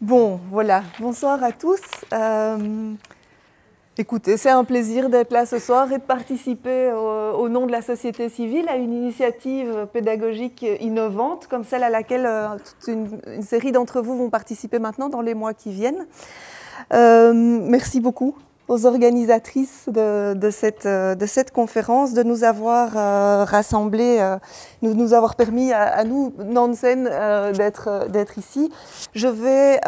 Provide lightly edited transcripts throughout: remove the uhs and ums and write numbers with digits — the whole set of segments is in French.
Bon, voilà, bonsoir à tous. Écoutez, c'est un plaisir d'être là ce soir et de participer au nom de la société civile à une initiative pédagogique innovante comme celle à laquelle toute une série d'entre vous vont participer maintenant dans les mois qui viennent. Merci beaucoup aux organisatrices de cette conférence de nous avoir rassemblés, de nous avoir permis à nous, Nansen, d'être ici. Je vais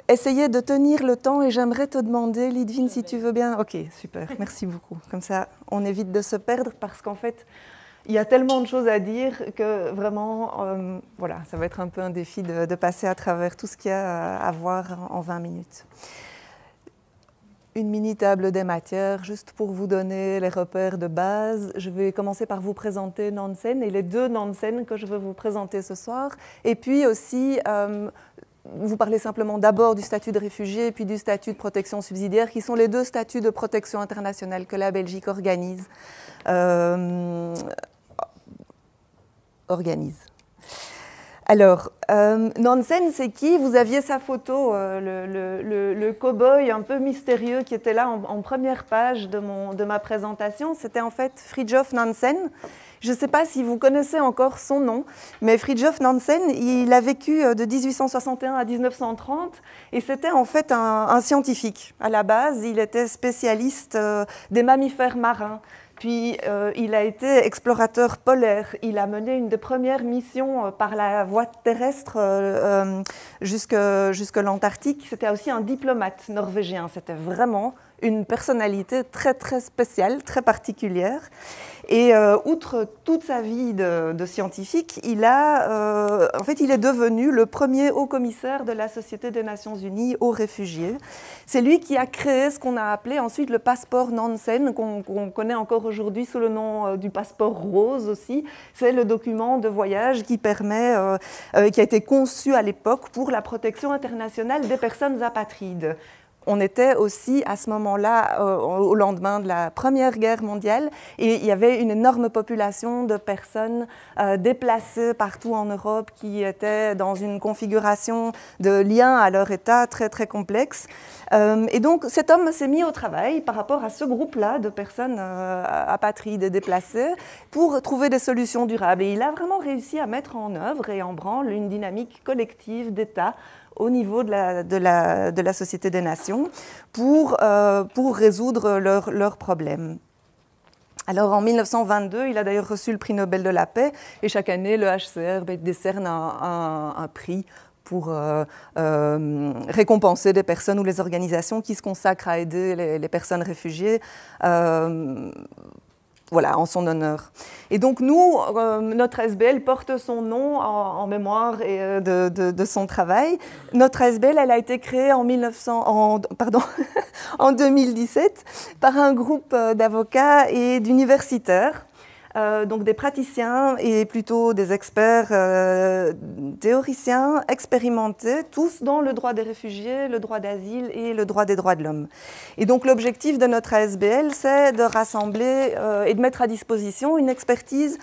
essayer de tenir le temps et j'aimerais te demander, Lidvine, si tu veux bien. Ok, super, merci beaucoup. Comme ça, on évite de se perdre parce qu'en fait, il y a tellement de choses à dire que vraiment, voilà, ça va être un peu un défi de passer à travers tout ce qu'il y a à voir en 20 minutes. Une mini table des matières, juste pour vous donner les repères de base. Je vais commencer par vous présenter Nansen et les deux Nansen que je veux vous présenter ce soir. Et puis aussi, vous parler simplement d'abord du statut de réfugié et puis du statut de protection subsidiaire, qui sont les deux statuts de protection internationale que la Belgique organise. Alors, Nansen, c'est qui? Vous aviez sa photo, le cow-boy un peu mystérieux qui était là en première page de ma présentation. C'était en fait Fridtjof Nansen. Je ne sais pas si vous connaissez encore son nom, mais Fridtjof Nansen, il a vécu de 1861 à 1930 et c'était en fait un scientifique. À la base, il était spécialiste des mammifères marins. Puis il a été explorateur polaire. Il a mené une des premières missions par la voie terrestre jusque l'Antarctique. C'était aussi un diplomate norvégien. C'était vraiment une personnalité très très spéciale, très particulière. Et outre toute sa vie de scientifique, en fait, il est devenu le premier haut-commissaire de la Société des Nations Unies aux réfugiés. C'est lui qui a créé ce qu'on a appelé ensuite le passeport Nansen, qu'on connaît encore aujourd'hui sous le nom du passeport rose aussi. C'est le document de voyage qui permet, qui a été conçu à l'époque pour la protection internationale des personnes apatrides. On était aussi à ce moment-là au lendemain de la Première Guerre mondiale et il y avait une énorme population de personnes déplacées partout en Europe qui étaient dans une configuration de lien à leur état très très complexe. Et donc cet homme s'est mis au travail par rapport à ce groupe-là de personnes apatrides et déplacées pour trouver des solutions durables. Et il a vraiment réussi à mettre en œuvre et en branle une dynamique collective d'État au niveau de la Société des Nations pour résoudre leurs problèmes. Alors en 1922, il a d'ailleurs reçu le prix Nobel de la paix et chaque année, le HCR décerne un prix pour récompenser des personnes ou les organisations qui se consacrent à aider les personnes réfugiées. Voilà, en son honneur. Et donc nous, notre ASBL porte son nom en mémoire de son travail. Notre ASBL, elle a été créée en 2017 par un groupe d'avocats et d'universitaires. Donc des praticiens et plutôt des experts théoriciens expérimentés, tous dans le droit des réfugiés, le droit d'asile et le droit des droits de l'homme. Et donc l'objectif de notre ASBL, c'est de rassembler et de mettre à disposition une expertise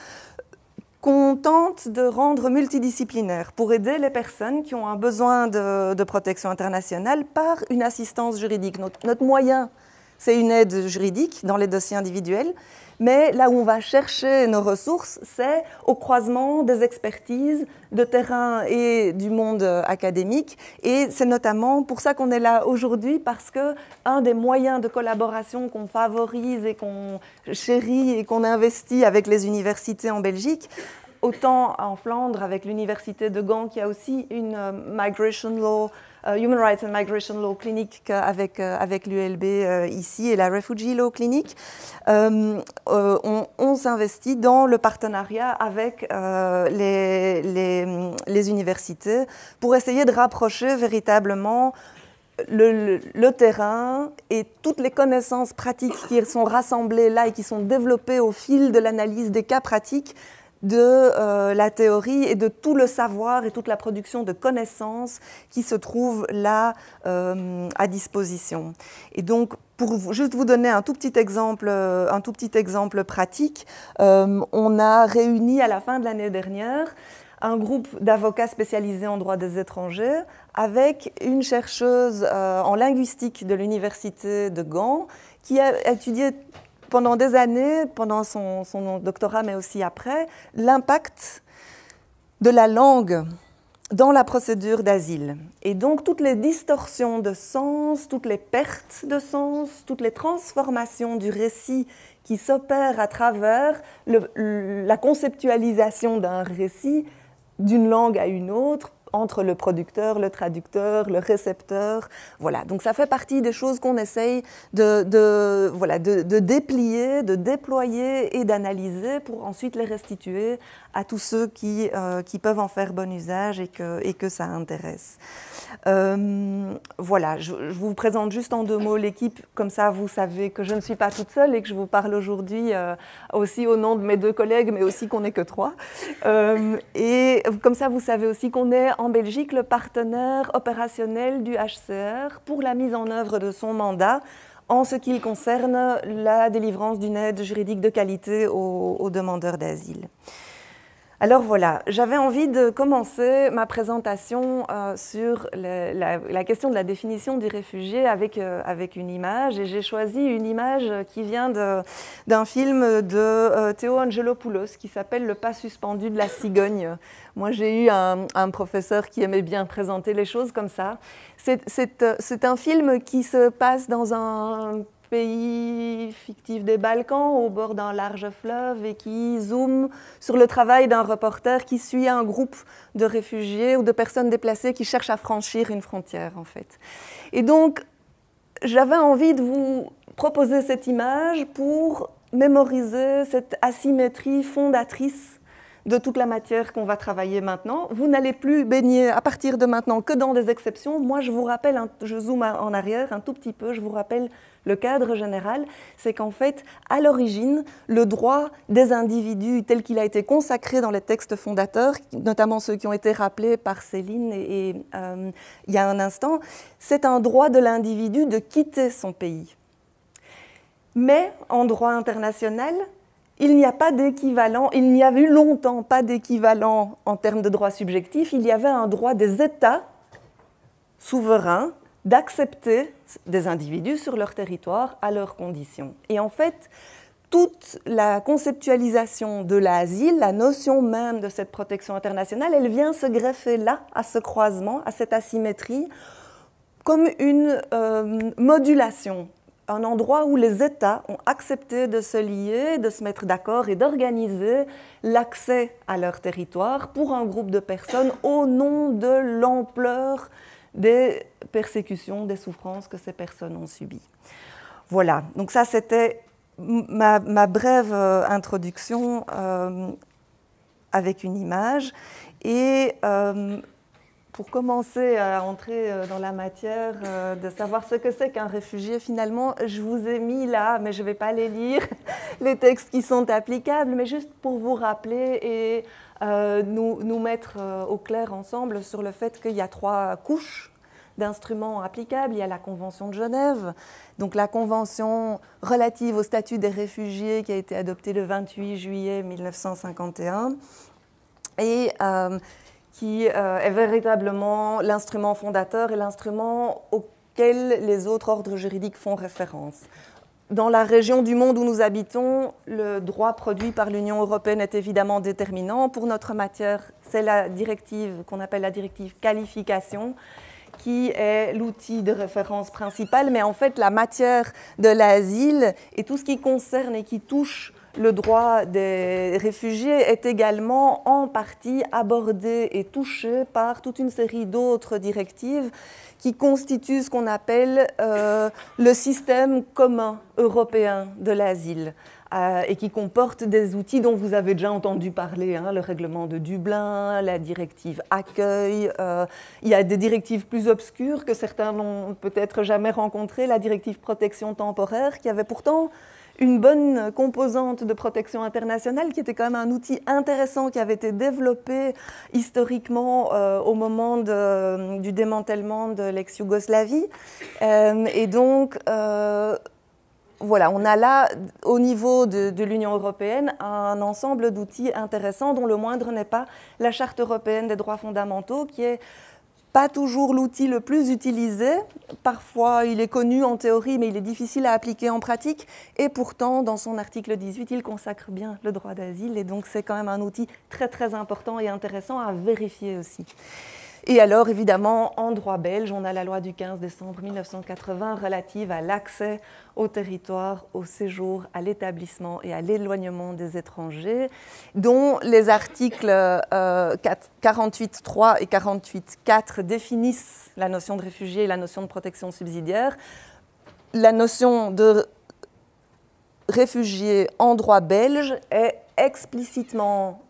qu'on tente de rendre multidisciplinaire pour aider les personnes qui ont un besoin de protection internationale par une assistance juridique. Notre moyen, c'est une aide juridique dans les dossiers individuels, mais là où on va chercher nos ressources, c'est au croisement des expertises de terrain et du monde académique. Et c'est notamment pour ça qu'on est là aujourd'hui, parce qu'un des moyens de collaboration qu'on favorise et qu'on chérit et qu'on investit avec les universités en Belgique, autant en Flandre avec l'université de Gand qui a aussi une Migration Law, Human Rights and Migration Law Clinic avec l'ULB ici et la Refugee Law Clinic, on s'investit dans le partenariat avec les universités pour essayer de rapprocher véritablement le terrain et toutes les connaissances pratiques qui sont rassemblées là et qui sont développées au fil de l'analyse des cas pratiques de la théorie et de tout le savoir et toute la production de connaissances qui se trouvent là à disposition. Et donc, pour juste vous donner un tout petit exemple pratique, on a réuni à la fin de l'année dernière un groupe d'avocats spécialisés en droit des étrangers avec une chercheuse en linguistique de l'université de Gand qui a étudié pendant des années, pendant son doctorat mais aussi après, l'impact de la langue dans la procédure d'asile. Et donc toutes les distorsions de sens, toutes les pertes de sens, toutes les transformations du récit qui s'opèrent à travers la conceptualisation d'un récit d'une langue à une autre, entre le producteur, le traducteur, le récepteur. Voilà. Donc ça fait partie des choses qu'on essaye de déplier, de déployer et d'analyser pour ensuite les restituer à tous ceux qui peuvent en faire bon usage et que ça intéresse. Voilà, je vous présente juste en 2 mots l'équipe, comme ça vous savez que je ne suis pas toute seule et que je vous parle aujourd'hui aussi au nom de mes 2 collègues, mais aussi qu'on n'est que 3. Et comme ça vous savez aussi qu'on est en Belgique le partenaire opérationnel du HCR pour la mise en œuvre de son mandat en ce qui concerne la délivrance d'une aide juridique de qualité aux demandeurs d'asile. Alors voilà, j'avais envie de commencer ma présentation sur la question de la définition du réfugié avec une image, et j'ai choisi une image qui vient d'un film de Théo Angelopoulos qui s'appelle « Le pas suspendu de la cigogne ». Moi, j'ai eu un professeur qui aimait bien présenter les choses comme ça. C'est un film qui se passe dans un pays fictif des Balkans, au bord d'un large fleuve, et qui zoome sur le travail d'un reporter qui suit un groupe de réfugiés ou de personnes déplacées qui cherchent à franchir une frontière, en fait. Et donc, j'avais envie de vous proposer cette image pour mémoriser cette asymétrie fondatrice de toute la matière qu'on va travailler maintenant. Vous n'allez plus baigner à partir de maintenant que dans des exceptions. Moi, je vous rappelle, je zoome en arrière un tout petit peu, je vous rappelle le cadre général, c'est qu'en fait, à l'origine, le droit des individus tel qu'il a été consacré dans les textes fondateurs, notamment ceux qui ont été rappelés par Céline il y a un instant, c'est un droit de l'individu de quitter son pays. Mais en droit international, il n'y a pas d'équivalent, il n'y a eu longtemps pas d'équivalent en termes de droit subjectif, il y avait un droit des États souverains d'accepter des individus sur leur territoire à leurs conditions. Et en fait, toute la conceptualisation de l'asile, la notion même de cette protection internationale, elle vient se greffer là, à ce croisement, à cette asymétrie, comme une modulation, un endroit où les États ont accepté de se lier, de se mettre d'accord et d'organiser l'accès à leur territoire pour un groupe de personnes au nom de l'ampleur des persécutions, des souffrances que ces personnes ont subies. Voilà, donc ça c'était ma brève introduction avec une image. Et pour commencer à entrer dans la matière de savoir ce que c'est qu'un réfugié, finalement, je vous ai mis là, mais je ne vais pas les lire, les textes qui sont applicables, mais juste pour vous rappeler et nous mettre au clair ensemble sur le fait qu'il y a 3 couches d'instruments applicables. Il y a la Convention de Genève, donc la Convention relative au statut des réfugiés qui a été adoptée le 28 juillet 1951 et qui est véritablement l'instrument fondateur et l'instrument auquel les autres ordres juridiques font référence. Dans la région du monde où nous habitons, le droit produit par l'Union européenne est évidemment déterminant. Pour notre matière, c'est la directive qu'on appelle la directive qualification, qui est l'outil de référence principal, mais en fait la matière de l'asile et tout ce qui concerne et qui touche le droit des réfugiés est également en partie abordé et touché par toute une série d'autres directives qui constituent ce qu'on appelle le système commun européen de l'asile. Et qui comporte des outils dont vous avez déjà entendu parler, hein, le règlement de Dublin, la directive accueil, il y a des directives plus obscures que certains n'ont peut-être jamais rencontrées, la directive protection temporaire, qui avait pourtant une bonne composante de protection internationale, qui était quand même un outil intéressant qui avait été développé historiquement au moment du démantèlement de l'ex-Yougoslavie. Et donc, voilà, on a là, au niveau de l'Union européenne, un ensemble d'outils intéressants dont le moindre n'est pas la Charte européenne des droits fondamentaux, qui est pas toujours l'outil le plus utilisé. Parfois, il est connu en théorie, mais il est difficile à appliquer en pratique. Et pourtant, dans son article 18, il consacre bien le droit d'asile. Et donc, c'est quand même un outil très, très important et intéressant à vérifier aussi. Et alors, évidemment, en droit belge, on a la loi du 15 décembre 1980 relative à l'accès au territoire, au séjour, à l'établissement et à l'éloignement des étrangers, dont les articles 48.3 et 48.4 définissent la notion de réfugié et la notion de protection subsidiaire. La notion de réfugié en droit belge est explicitement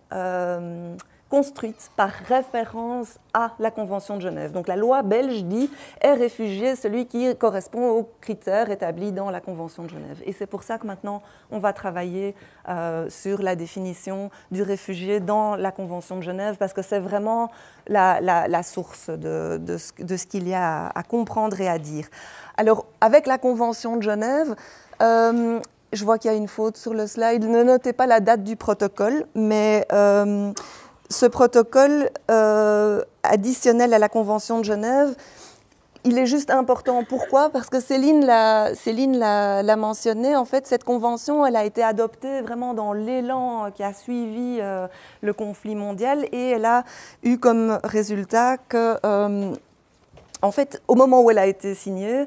construite par référence à la Convention de Genève. Donc la loi belge dit « est réfugié celui qui correspond aux critères établis dans la Convention de Genève ». Et c'est pour ça que maintenant, on va travailler sur la définition du réfugié dans la Convention de Genève, parce que c'est vraiment la source de ce qu'il y a à comprendre et à dire. Alors, avec la Convention de Genève, je vois qu'il y a une faute sur le slide. Ne notez pas la date du protocole, mais ce protocole additionnel à la Convention de Genève, il est juste important. Pourquoi? Parce que Céline l'a mentionné. En fait, cette convention, elle a été adoptée vraiment dans l'élan qui a suivi le conflit mondial, et elle a eu comme résultat que, en fait, au moment où elle a été signée,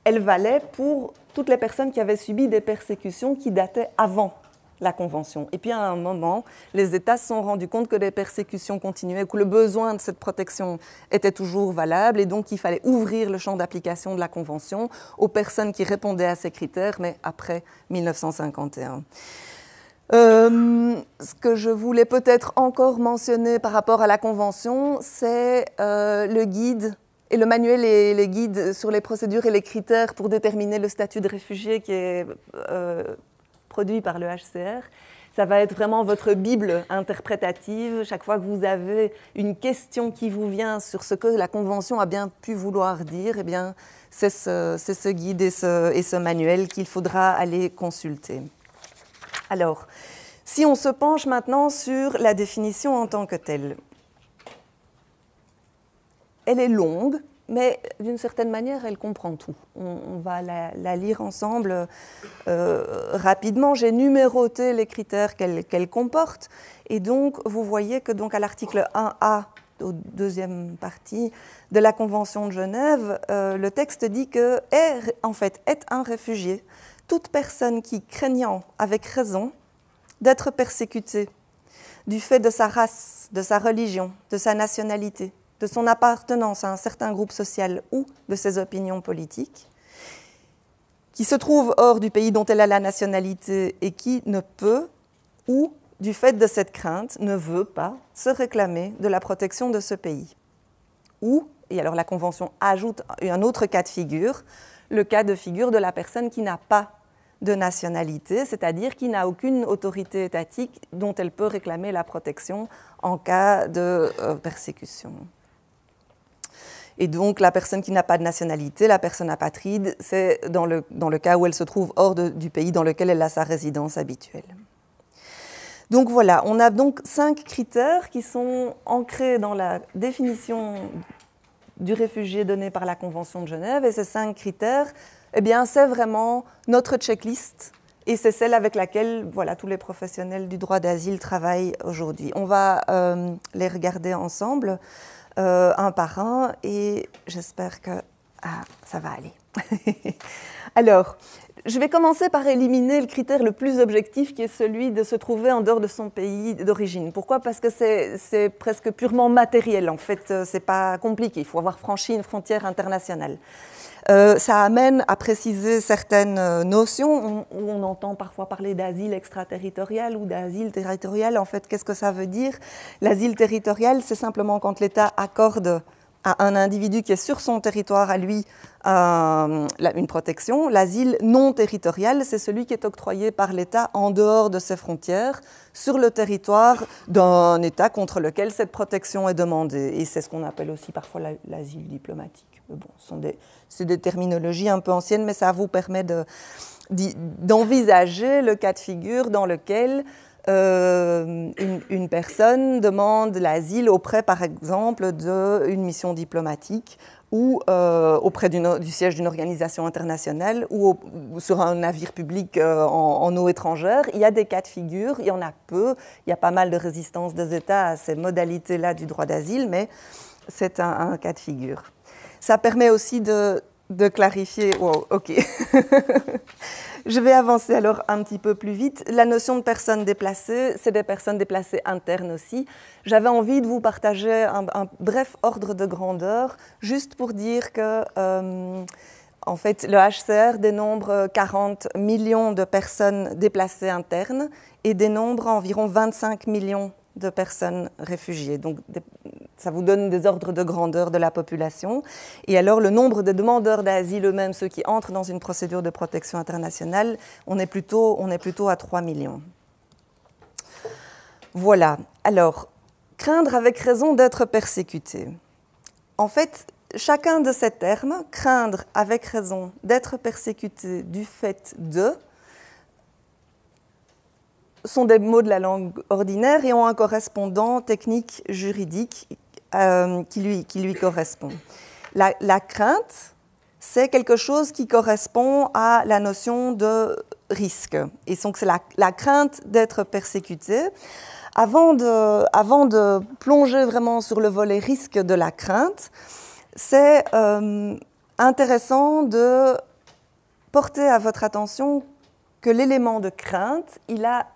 elle valait pour toutes les personnes qui avaient subi des persécutions qui dataient avant la Convention. Et puis à un moment, les États se sont rendus compte que les persécutions continuaient, que le besoin de cette protection était toujours valable, et donc il fallait ouvrir le champ d'application de la Convention aux personnes qui répondaient à ces critères, mais après 1951. Ce que je voulais peut-être encore mentionner par rapport à la Convention, c'est le guide et le manuel et les guides sur les procédures et les critères pour déterminer le statut de réfugié qui est produit par le HCR. Ça va être vraiment votre Bible interprétative. Chaque fois que vous avez une question qui vous vient sur ce que la Convention a bien pu vouloir dire, eh bien, c'est ce guide et ce manuel qu'il faudra aller consulter. Alors, si on se penche maintenant sur la définition en tant que telle, elle est longue, mais d'une certaine manière, elle comprend tout. On va la lire ensemble rapidement. J'ai numéroté les critères qu'elle comporte. Et donc, vous voyez que donc, à l'article 1A, au deuxième partie de la Convention de Genève, le texte dit que est un réfugié toute personne qui, craignant avec raison d'être persécutée du fait de sa race, de sa religion, de sa nationalité, de son appartenance à un certain groupe social ou de ses opinions politiques, qui se trouve hors du pays dont elle a la nationalité et qui ne peut, ou du fait de cette crainte, ne veut pas se réclamer de la protection de ce pays. Ou, et alors la Convention ajoute un autre cas de figure, le cas de figure de la personne qui n'a pas de nationalité, c'est-à-dire qui n'a aucune autorité étatique dont elle peut réclamer la protection en cas de persécution. Et donc, la personne qui n'a pas de nationalité, la personne apatride, c'est dans le cas où elle se trouve hors du pays dans lequel elle a sa résidence habituelle. Donc voilà, on a donc 5 critères qui sont ancrés dans la définition du réfugié donnée par la Convention de Genève. Et ces 5 critères, eh bien, c'est vraiment notre checklist. Et c'est celle avec laquelle voilà, tous les professionnels du droit d'asile travaillent aujourd'hui. On va les regarder ensemble. Un par un, et j'espère que ça va aller. Alors, je vais commencer par éliminer le critère le plus objectif, qui est celui de se trouver en dehors de son pays d'origine. Pourquoi? Parce que c'est presque purement matériel, en fait, c'est pas compliqué, il faut avoir franchi une frontière internationale. Ça amène à préciser certaines notions. On entend parfois parler d'asile extraterritorial ou d'asile territorial. En fait, qu'est-ce que ça veut dire? L'asile territorial, c'est simplement quand l'État accorde à un individu qui est sur son territoire à lui une protection. L'asile non territorial, c'est celui qui est octroyé par l'État en dehors de ses frontières, sur le territoire d'un État contre lequel cette protection est demandée. Et c'est ce qu'on appelle aussi parfois l'asile diplomatique. Bon, c'est des terminologies un peu anciennes, mais ça vous permet d'envisager le cas de figure dans lequel une personne demande l'asile auprès, par exemple, d'une mission diplomatique ou auprès du siège d'une organisation internationale ou sur un navire public en eau étrangère. Il y a des cas de figure, il y en a peu. Il y a pas mal de résistance des États à ces modalités-là du droit d'asile, mais c'est un cas de figure. Ça permet aussi de clarifier... Wow, ok. Je vais avancer alors un petit peu plus vite. La notion de personnes déplacées, c'est des personnes déplacées internes aussi. J'avais envie de vous partager un bref ordre de grandeur, juste pour dire que, en fait, le HCR dénombre 40 millions de personnes déplacées internes et dénombre environ 25 millions de personnes réfugiées. Donc, ça vous donne des ordres de grandeur de la population. Et alors, le nombre de demandeurs d'asile eux-mêmes, ceux qui entrent dans une procédure de protection internationale, on est plutôt à 3 millions. Voilà. Alors, craindre avec raison d'être persécuté. En fait, chacun de ces termes, craindre avec raison d'être persécuté du fait de, sont des mots de la langue ordinaire et ont un correspondant technique juridique qui lui correspond. La crainte, c'est quelque chose qui correspond à la notion de risque. Et donc, c'est la crainte d'être persécuté. Avant de plonger vraiment sur le volet risque de la crainte, c'est intéressant de porter à votre attention que l'élément de crainte, il a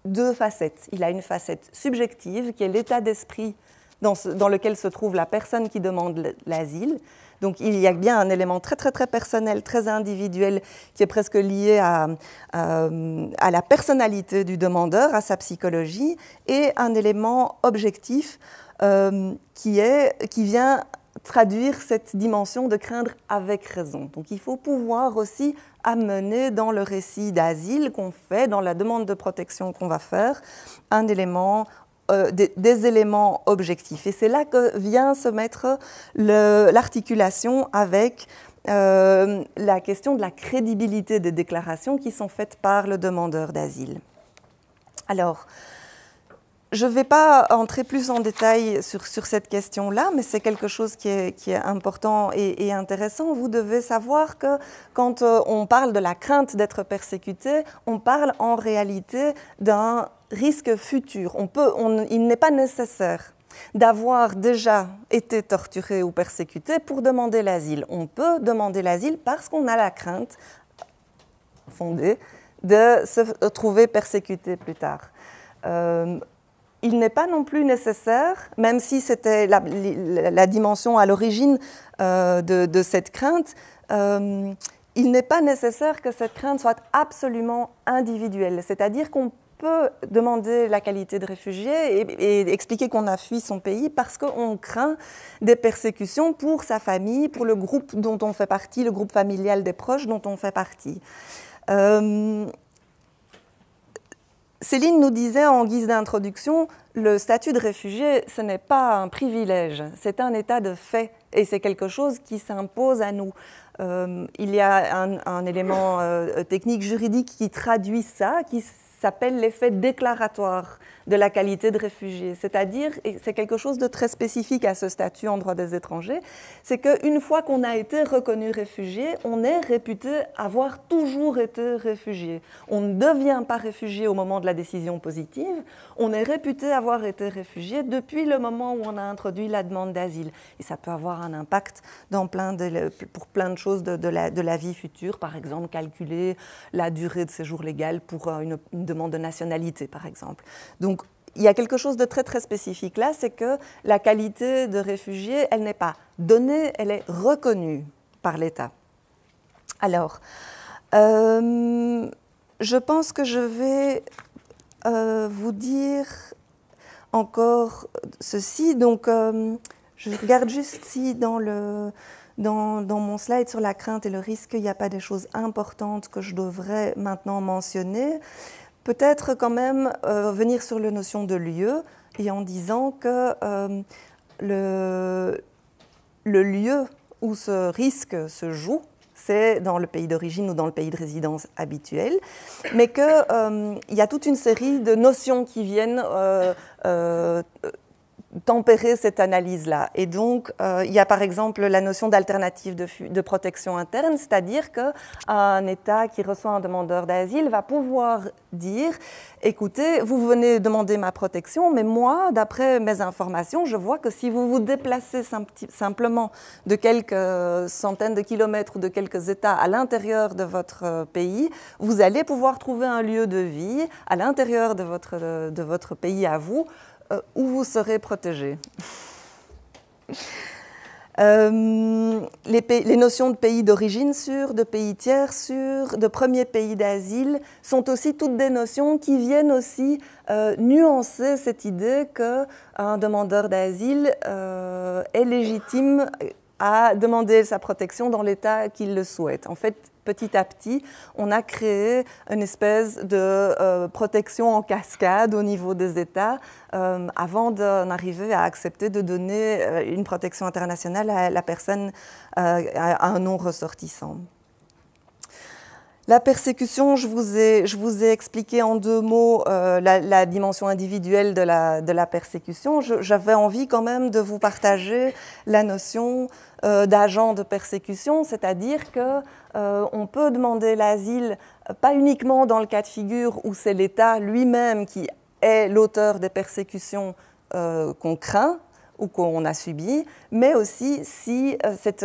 deux facettes. Il a une facette subjective, qui est l'état d'esprit dans lequel se trouve la personne qui demande l'asile. Donc, il y a bien un élément très, très, très personnel, très individuel, qui est presque lié à la personnalité du demandeur, à sa psychologie, et un élément objectif qui vient traduire cette dimension de craindre avec raison. Donc, il faut pouvoir aussi amener dans le récit d'asile qu'on fait, dans la demande de protection qu'on va faire, un élément, des éléments objectifs. Et c'est là que vient se mettre l'articulation avec la question de la crédibilité des déclarations qui sont faites par le demandeur d'asile. Alors, je ne vais pas entrer plus en détail sur cette question-là, mais c'est quelque chose qui est important et intéressant. Vous devez savoir que quand on parle de la crainte d'être persécuté, on parle en réalité d'un risque futur. Il n'est pas nécessaire d'avoir déjà été torturé ou persécuté pour demander l'asile. On peut demander l'asile parce qu'on a la crainte fondée de se trouver persécuté plus tard. Il n'est pas non plus nécessaire, même si c'était la dimension à l'origine de cette crainte, il n'est pas nécessaire que cette crainte soit absolument individuelle. C'est-à-dire qu'on peut demander la qualité de réfugié et expliquer qu'on a fui son pays parce qu'on craint des persécutions pour sa famille, pour le groupe dont on fait partie, le groupe familial des proches dont on fait partie. Céline nous disait en guise d'introduction, le statut de réfugié, ce n'est pas un privilège, c'est un état de fait et c'est quelque chose qui s'impose à nous. Il y a un élément technique juridique qui traduit ça, qui s'appelle l'effet déclaratoire de la qualité de réfugié. C'est-à-dire, et c'est quelque chose de très spécifique à ce statut en droit des étrangers, c'est qu'une fois qu'on a été reconnu réfugié, on est réputé avoir toujours été réfugié. On ne devient pas réfugié au moment de la décision positive, on est réputé avoir été réfugié depuis le moment où on a introduit la demande d'asile. Et ça peut avoir un impact pour plein de choses de la vie future, par exemple calculer la durée de séjour légal pour une demande de nationalité, par exemple. Donc, il y a quelque chose de très, très spécifique là, c'est que la qualité de réfugié, elle n'est pas donnée, elle est reconnue par l'État. Alors, je pense que je vais vous dire encore ceci. Donc, je regarde juste si dans mon slide sur la crainte et le risque, il n'y a pas des choses importantes que je devrais maintenant mentionner. Peut-être quand même venir sur la notion de lieu et en disant que le lieu où ce risque se joue, c'est dans le pays d'origine ou dans le pays de résidence habituel, mais qu'il y a toute une série de notions qui viennent tempérer cette analyse-là. Et donc, il y a par exemple la notion d'alternative de protection interne, c'est-à-dire qu'un État qui reçoit un demandeur d'asile va pouvoir dire « Écoutez, vous venez demander ma protection, mais moi, d'après mes informations, je vois que si vous vous déplacez simplement de quelques centaines de kilomètres ou de quelques États à l'intérieur de votre pays, vous allez pouvoir trouver un lieu de vie à l'intérieur de votre pays à vous, où vous serez protégé. » Les notions de pays d'origine sûr, de pays tiers sûr, de premier pays d'asile sont aussi toutes des notions qui viennent aussi nuancer cette idée qu'un demandeur d'asile est légitime à demander sa protection dans l'État qu'il le souhaite. En fait, petit à petit, on a créé une espèce de protection en cascade au niveau des États avant d'en arriver à accepter de donner une protection internationale à la personne, à un non-ressortissant. La persécution, je vous ai expliqué en 2 mots la dimension individuelle de la persécution. J'avais envie quand même de vous partager la notion d'agent de persécution, c'est-à-dire qu'on peut demander l'asile pas uniquement dans le cas de figure où c'est l'État lui-même qui est l'auteur des persécutions qu'on craint ou qu'on a subies, mais aussi si c'est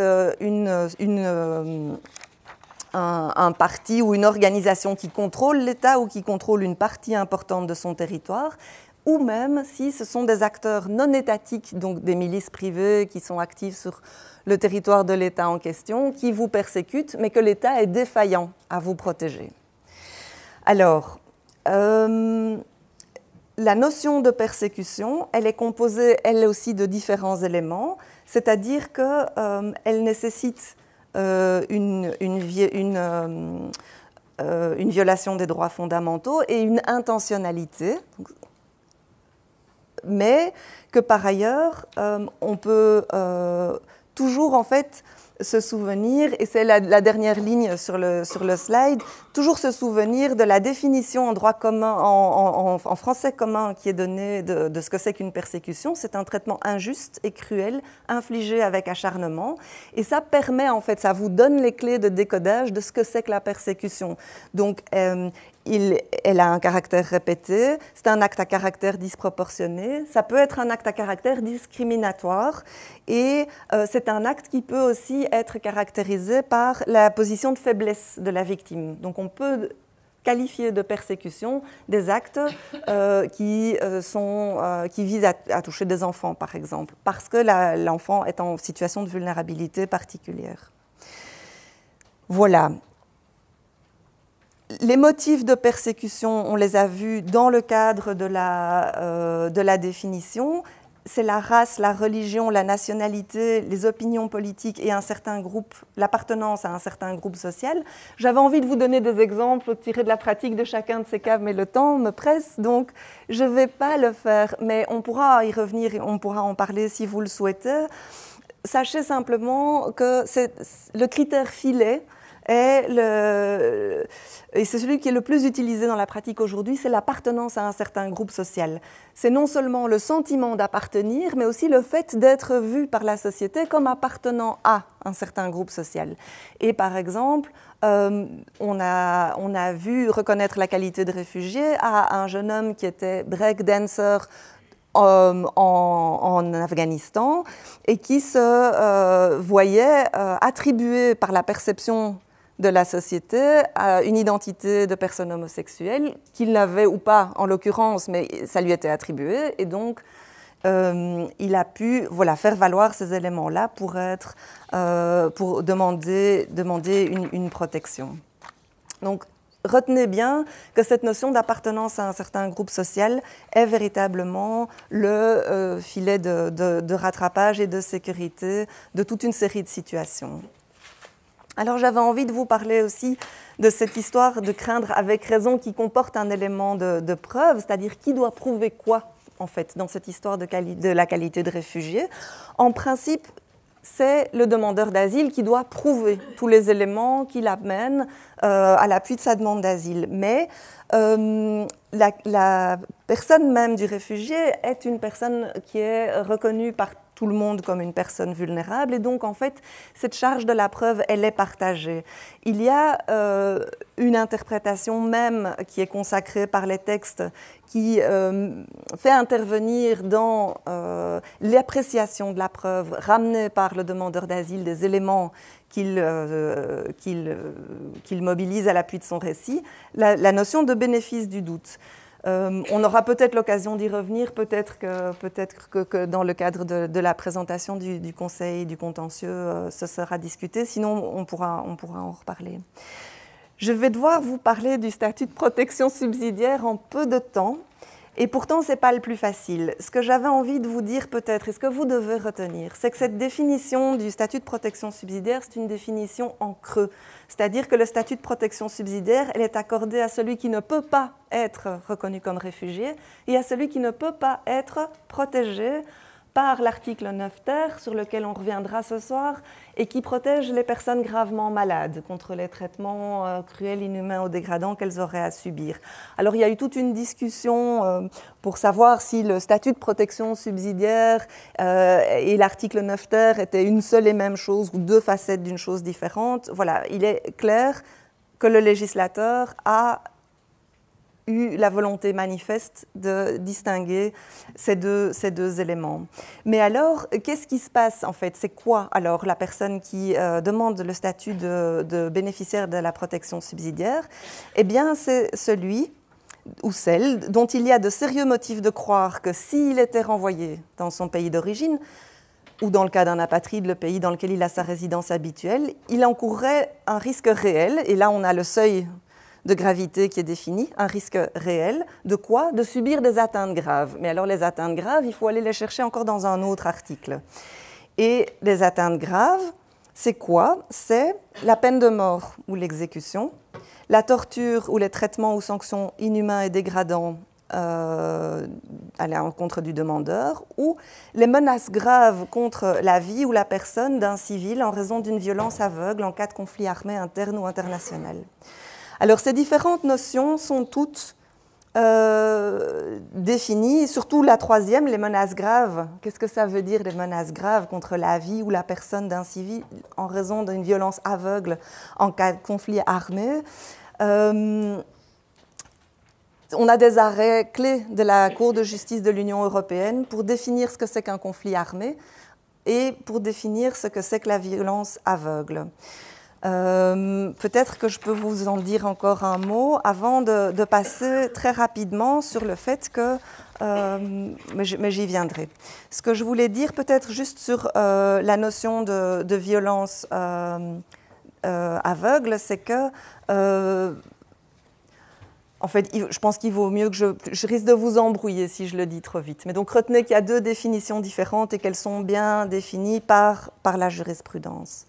un parti ou une organisation qui contrôle l'État ou qui contrôle une partie importante de son territoire, ou même si ce sont des acteurs non étatiques, donc des milices privées qui sont actives sur le territoire de l'État en question, qui vous persécutent, mais que l'État est défaillant à vous protéger. Alors, la notion de persécution, elle est composée, elle aussi, de différents éléments, c'est-à-dire qu'elle nécessite une violation des droits fondamentaux et une intentionnalité, mais que par ailleurs, on peut toujours en fait se souvenir, et c'est la dernière ligne sur le slide, toujours se souvenir de la définition en droit commun, en français commun qui est donnée de ce que c'est qu'une persécution. C'est un traitement injuste et cruel, infligé avec acharnement, et ça permet en fait, ça vous donne les clés de décodage de ce que c'est que la persécution. Donc, elle a un caractère répété, c'est un acte à caractère disproportionné, ça peut être un acte à caractère discriminatoire et c'est un acte qui peut aussi être caractérisé par la position de faiblesse de la victime. Donc on peut qualifier de persécution des actes qui visent à toucher des enfants, par exemple, parce que l'enfant est en situation de vulnérabilité particulière. Voilà. Les motifs de persécution, on les a vus dans le cadre de la définition. C'est la race, la religion, la nationalité, les opinions politiques et un certain groupe, l'appartenance à un certain groupe social. J'avais envie de vous donner des exemples tirés de la pratique de chacun de ces cas, mais le temps me presse, donc je ne vais pas le faire. Mais on pourra y revenir et on pourra en parler si vous le souhaitez. Sachez simplement que le critère filet, et c'est celui qui est le plus utilisé dans la pratique aujourd'hui, c'est l'appartenance à un certain groupe social. C'est non seulement le sentiment d'appartenir, mais aussi le fait d'être vu par la société comme appartenant à un certain groupe social. Et par exemple, on a vu reconnaître la qualité de réfugié à un jeune homme qui était breakdancer en Afghanistan et qui se voyait attribuer par la perception de la société à une identité de personne homosexuelle qu'il n'avait ou pas en l'occurrence, mais ça lui était attribué et donc il a pu faire valoir ces éléments-là pour demander une protection. Donc retenez bien que cette notion d'appartenance à un certain groupe social est véritablement le filet de rattrapage et de sécurité de toute une série de situations. Alors j'avais envie de vous parler aussi de cette histoire de craindre avec raison qui comporte un élément de preuve, c'est-à-dire qui doit prouver quoi en fait dans cette histoire de la qualité de réfugié. En principe, c'est le demandeur d'asile qui doit prouver tous les éléments qui l'amènent à l'appui de sa demande d'asile. Mais la personne même du réfugié est une personne qui est reconnue par tout le monde comme une personne vulnérable, et donc en fait cette charge de la preuve, elle est partagée. Il y a une interprétation même qui est consacrée par les textes qui fait intervenir dans l'appréciation de la preuve ramenée par le demandeur d'asile des éléments qu'il mobilise à l'appui de son récit, la notion de bénéfice du doute. On aura peut-être l'occasion d'y revenir, peut-être que dans le cadre de la présentation du Conseil du contentieux, ce sera discuté, sinon on pourra en reparler. Je vais devoir vous parler du statut de protection subsidiaire en peu de temps, et pourtant ce n'est pas le plus facile. Ce que j'avais envie de vous dire peut-être, et ce que vous devez retenir, c'est que cette définition du statut de protection subsidiaire, c'est une définition en creux. C'est-à-dire que le statut de protection subsidiaire, elle est accordée à celui qui ne peut pas être reconnu comme réfugié et à celui qui ne peut pas être protégé par l'article 9 ter, sur lequel on reviendra ce soir, et qui protège les personnes gravement malades contre les traitements cruels, inhumains ou dégradants qu'elles auraient à subir. Alors il y a eu toute une discussion pour savoir si le statut de protection subsidiaire et l'article 9 ter étaient une seule et même chose ou deux facettes d'une chose différente. Voilà, il est clair que le législateur a eu la volonté manifeste de distinguer ces deux éléments. Mais alors, qu'est-ce qui se passe en fait? C'est quoi alors la personne qui demande le statut de bénéficiaire de la protection subsidiaire? Eh bien, c'est celui ou celle dont il y a de sérieux motifs de croire que s'il était renvoyé dans son pays d'origine, ou dans le cas d'un apatride, le pays dans lequel il a sa résidence habituelle, il encourrait un risque réel, et là on a le seuil de gravité qui est défini, un risque réel. De quoi? De subir des atteintes graves. Mais alors les atteintes graves, il faut aller les chercher encore dans un autre article. Et les atteintes graves, c'est quoi? C'est la peine de mort ou l'exécution, la torture ou les traitements ou sanctions inhumains et dégradants à l'encontre du demandeur, ou les menaces graves contre la vie ou la personne d'un civil en raison d'une violence aveugle en cas de conflit armé interne ou international. Alors, ces différentes notions sont toutes définies, surtout la troisième, les menaces graves. Qu'est-ce que ça veut dire, les menaces graves contre la vie ou la personne d'un civil en raison d'une violence aveugle en cas de conflit armé? On a des arrêts clés de la Cour de justice de l'Union européenne pour définir ce que c'est qu'un conflit armé et pour définir ce que c'est que la violence aveugle. Peut-être que je peux vous en dire encore un mot avant de passer très rapidement sur le fait que, mais j'y viendrai. Ce que je voulais dire peut-être juste sur la notion de violence aveugle, c'est que, en fait, je pense qu'il vaut mieux que je risque de vous embrouiller si je le dis trop vite. Mais donc retenez qu'il y a deux définitions différentes et qu'elles sont bien définies par la jurisprudence.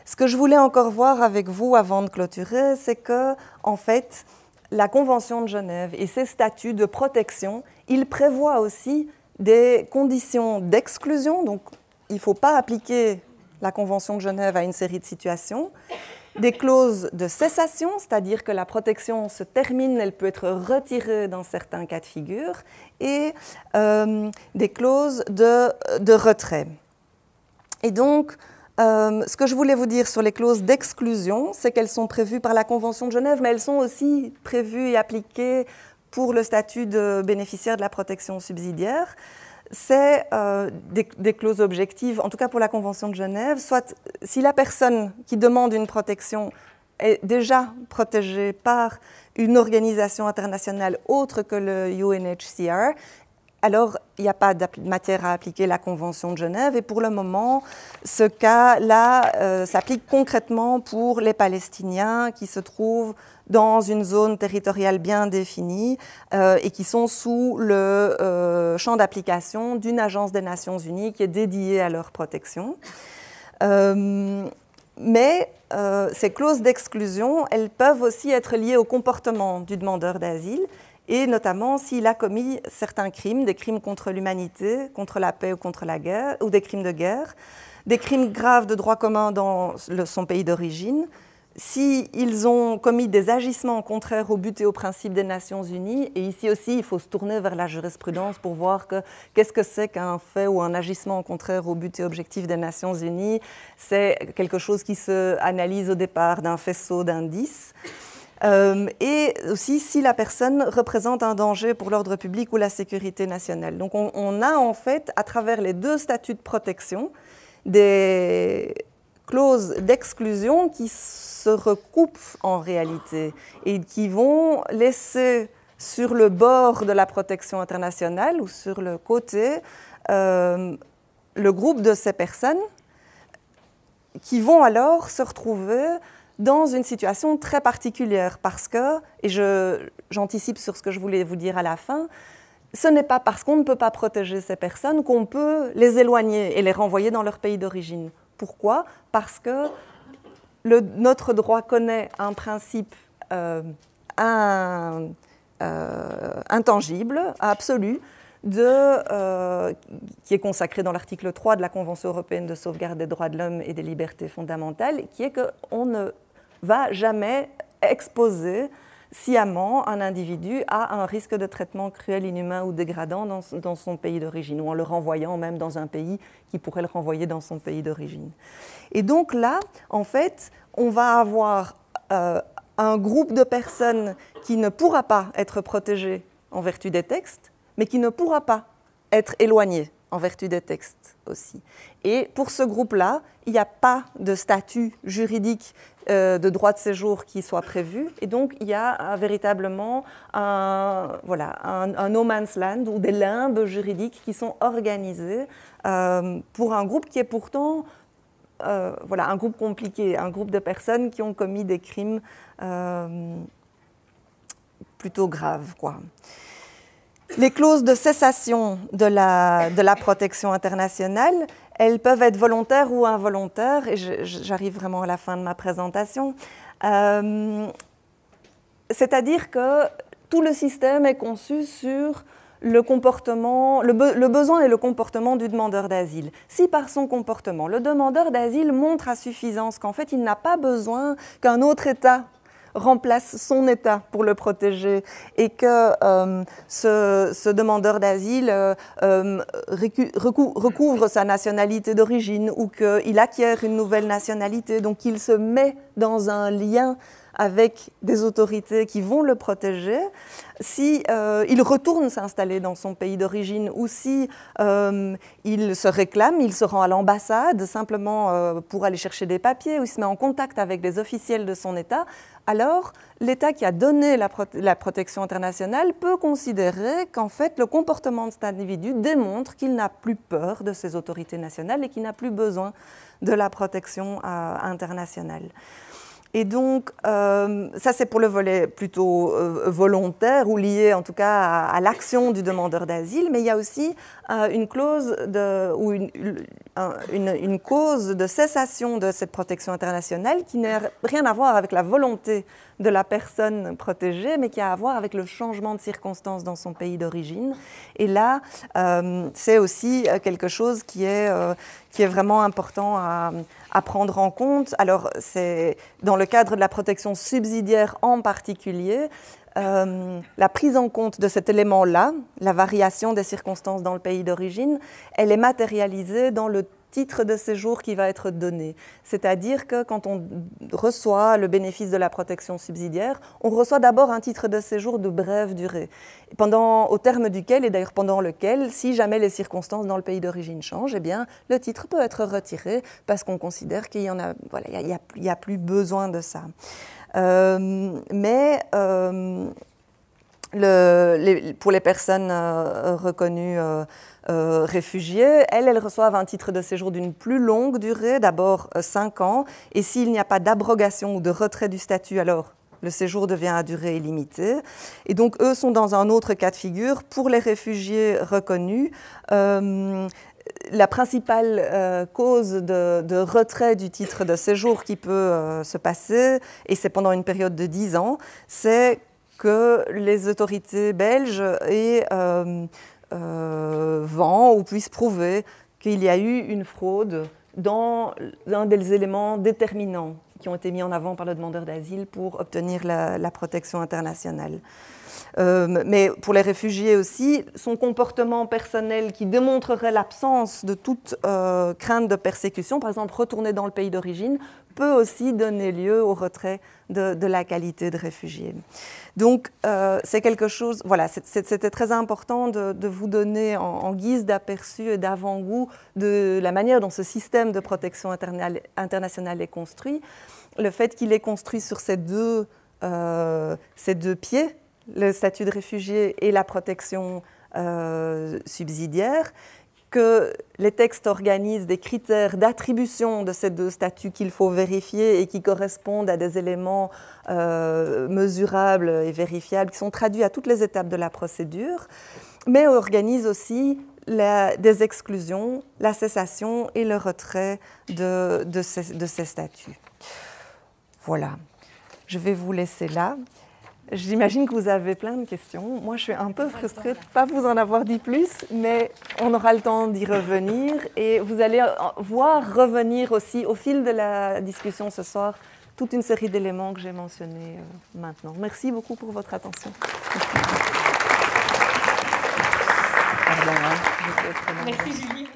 Ce que je voulais encore voir avec vous avant de clôturer, c'est que, en fait, la Convention de Genève et ses statuts de protection, ils prévoient aussi des conditions d'exclusion. Donc, il ne faut pas appliquer la Convention de Genève à une série de situations. Des clauses de cessation, c'est-à-dire que la protection se termine, elle peut être retirée dans certains cas de figure, et des clauses de retrait. Et donc, ce que je voulais vous dire sur les clauses d'exclusion, c'est qu'elles sont prévues par la Convention de Genève, mais elles sont aussi prévues et appliquées pour le statut de bénéficiaire de la protection subsidiaire. C'est des clauses objectives, en tout cas pour la Convention de Genève, soit si la personne qui demande une protection est déjà protégée par une organisation internationale autre que le UNHCR, alors il n'y a pas de matière à appliquer la Convention de Genève. Et pour le moment, ce cas-là s'applique concrètement pour les Palestiniens qui se trouvent dans une zone territoriale bien définie et qui sont sous le champ d'application d'une agence des Nations Unies qui est dédiée à leur protection. Mais ces clauses d'exclusion, elles peuvent aussi être liées au comportement du demandeur d'asile, et notamment s'il a commis certains crimes, des crimes contre l'humanité, contre la paix ou contre la guerre, ou des crimes de guerre, des crimes graves de droit commun dans son pays d'origine, s'ils ont commis des agissements contraires au but et aux principes des Nations Unies, et ici aussi il faut se tourner vers la jurisprudence pour voir qu'est-ce que c'est qu'un fait ou un agissement contraire au but et objectif des Nations Unies. C'est quelque chose qui se analyse au départ d'un faisceau d'indices. Et aussi si la personne représente un danger pour l'ordre public ou la sécurité nationale. Donc on a en fait, à travers les deux statuts de protection, des clauses d'exclusion qui se recoupent en réalité et qui vont laisser sur le bord de la protection internationale ou sur le côté le groupe de ces personnes qui vont alors se retrouver dans une situation très particulière parce que, et j'anticipe sur ce que je voulais vous dire à la fin, ce n'est pas parce qu'on ne peut pas protéger ces personnes qu'on peut les éloigner et les renvoyer dans leur pays d'origine. Pourquoi? Parce que notre droit connaît un principe intangible, absolu, qui est consacré dans l'article 3 de la Convention européenne de sauvegarde des droits de l'homme et des libertés fondamentales, qui est qu'on ne va jamais exposer sciemment un individu à un risque de traitement cruel, inhumain ou dégradant dans son pays d'origine, ou en le renvoyant même dans un pays qui pourrait le renvoyer dans son pays d'origine. Et donc là, en fait, on va avoir un groupe de personnes qui ne pourra pas être protégé en vertu des textes, mais qui ne pourra pas être éloigné en vertu des textes aussi. Et pour ce groupe-là, il n'y a pas de statut juridique de droit de séjour qui soit prévu. Et donc, il y a véritablement un no man's land ou des limbes juridiques qui sont organisées pour un groupe qui est pourtant un groupe compliqué, un groupe de personnes qui ont commis des crimes plutôt graves, quoi. Les clauses de cessation de la protection internationale, elles peuvent être volontaires ou involontaires, et j'arrive vraiment à la fin de ma présentation. C'est-à-dire que tout le système est conçu sur le comportement, le besoin et le comportement du demandeur d'asile. Si par son comportement, le demandeur d'asile montre à suffisance qu'en fait, il n'a pas besoin qu'un autre État remplace son État pour le protéger et que ce demandeur d'asile recouvre sa nationalité d'origine ou qu'il acquiert une nouvelle nationalité, donc il se met dans un lien avec des autorités qui vont le protéger, si il retourne s'installer dans son pays d'origine ou si il se réclame, il se rend à l'ambassade simplement pour aller chercher des papiers ou il se met en contact avec des officiels de son État, alors l'État qui a donné la protection internationale peut considérer qu'en fait le comportement de cet individu démontre qu'il n'a plus peur de ses autorités nationales et qu'il n'a plus besoin de la protection internationale. Et donc, ça c'est pour le volet plutôt volontaire ou lié en tout cas à l'action du demandeur d'asile, mais il y a aussi une clause une cause de cessation de cette protection internationale qui n'a rien à voir avec la volonté de la personne protégée, mais qui a à voir avec le changement de circonstances dans son pays d'origine. Et là, c'est aussi quelque chose qui est vraiment important à prendre en compte. Alors, c'est dans le cadre de la protection subsidiaire en particulier, la prise en compte de cet élément-là, la variation des circonstances dans le pays d'origine, elle est matérialisée dans le titre de séjour qui va être donné. C'est-à-dire que quand on reçoit le bénéfice de la protection subsidiaire, on reçoit d'abord un titre de séjour de brève durée, au terme duquel, et d'ailleurs pendant lequel, si jamais les circonstances dans le pays d'origine changent, eh bien, le titre peut être retiré parce qu'on considère qu'il y en a, voilà, il y a plus besoin de ça. Pour les personnes reconnues réfugiées, elles reçoivent un titre de séjour d'une plus longue durée, d'abord 5 ans, et s'il n'y a pas d'abrogation ou de retrait du statut, alors le séjour devient à durée illimitée. Et donc, eux sont dans un autre cas de figure. Pour les réfugiés reconnus, la principale cause de retrait du titre de séjour qui peut se passer, et c'est pendant une période de 10 ans, c'est que les autorités belges vont ou puissent prouver qu'il y a eu une fraude dans un des éléments déterminants qui ont été mis en avant par le demandeur d'asile pour obtenir la protection internationale. Mais pour les réfugiés aussi, son comportement personnel qui démontrerait l'absence de toute crainte de persécution, par exemple retourner dans le pays d'origine, peut aussi donner lieu au retrait de la qualité de réfugié. Donc c'est quelque chose, voilà, c'était très important de vous donner en guise d'aperçu et d'avant-goût de la manière dont ce système de protection internationale est construit, le fait qu'il est construit sur ces deux pieds, le statut de réfugié et la protection subsidiaire, que les textes organisent des critères d'attribution de ces deux statuts qu'il faut vérifier et qui correspondent à des éléments mesurables et vérifiables qui sont traduits à toutes les étapes de la procédure, mais organisent aussi des exclusions, la cessation et le retrait de ces statuts. Voilà, je vais vous laisser là. J'imagine que vous avez plein de questions. Moi, je suis un peu frustrée de ne pas vous en avoir dit plus, mais on aura le temps d'y revenir. Et vous allez voir revenir aussi, au fil de la discussion ce soir, toute une série d'éléments que j'ai mentionnés maintenant. Merci beaucoup pour votre attention. Pardon, hein, Merci Julie.